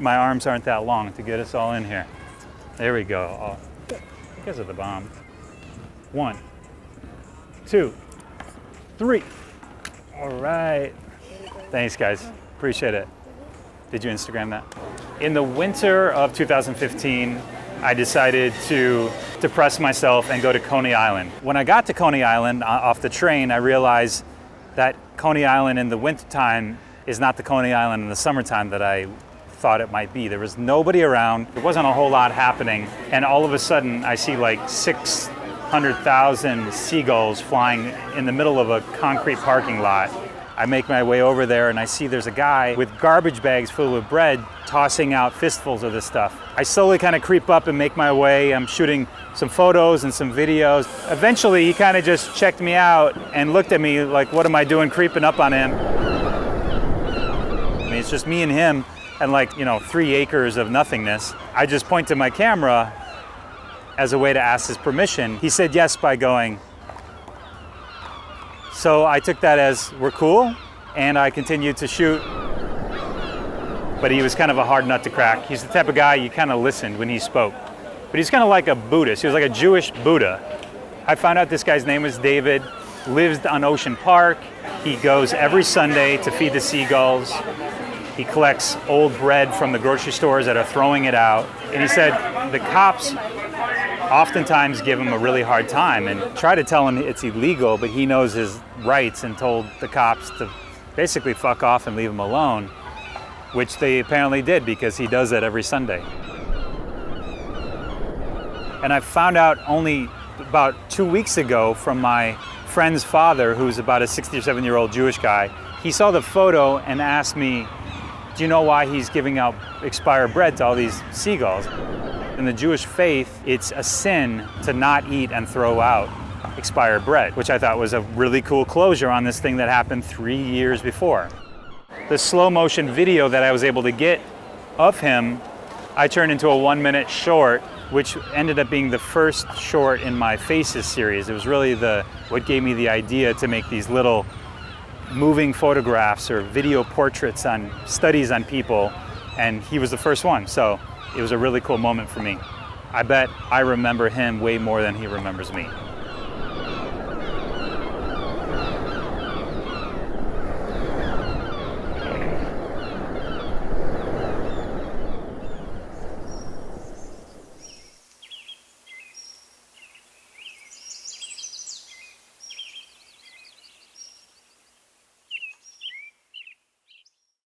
my arms aren't that long to get us all in here. There we go. Oh, because of the bomb. 1, 2, 3. All right. Thanks, guys. Appreciate it. Did you Instagram that? In the winter of 2015, I decided to depress myself and go to Coney Island. When I got to Coney Island off the train, I realized that Coney Island in the wintertime is not the Coney Island in the summertime that I thought it might be. There was nobody around. There wasn't a whole lot happening. And all of a sudden, I see like 600,000 seagulls flying in the middle of a concrete parking lot. I make my way over there and I see there's a guy with garbage bags full of bread tossing out fistfuls of this stuff. I slowly kind of creep up and make my way. I'm shooting some photos and some videos. Eventually, he kind of just checked me out and looked at me like, what am I doing creeping up on him? I mean, it's just me and him and 3 acres of nothingness. I just point to my camera as a way to ask his permission. He said yes by going. So I took that as we're cool, and I continued to shoot. But he was kind of a hard nut to crack. He's the type of guy you kind of listened when he spoke. But he's kind of like a Buddhist. He was like a Jewish Buddha. I found out this guy's name was David, lives on Ocean Park. He goes every Sunday to feed the seagulls. He collects old bread from the grocery stores that are throwing it out. And he said the cops oftentimes give him a really hard time and try to tell him it's illegal, but he knows his rights and told the cops to basically fuck off and leave him alone, which they apparently did because he does that every Sunday. And I found out only about 2 weeks ago from my friend's father, who's about a 60 or 7-year-old Jewish guy. He saw the photo and asked me, do you know why he's giving out expired bread to all these seagulls? In the Jewish faith, it's a sin to not eat and throw out expired bread, which I thought was a really cool closure on this thing that happened 3 years before. The slow motion video that I was able to get of him, I turned into a 1-minute short, which ended up being the first short in my Faces series. It was really what gave me the idea to make these little moving photographs or video portraits on studies on people, and he was the first one. So it was a really cool moment for me. I bet I remember him way more than he remembers me.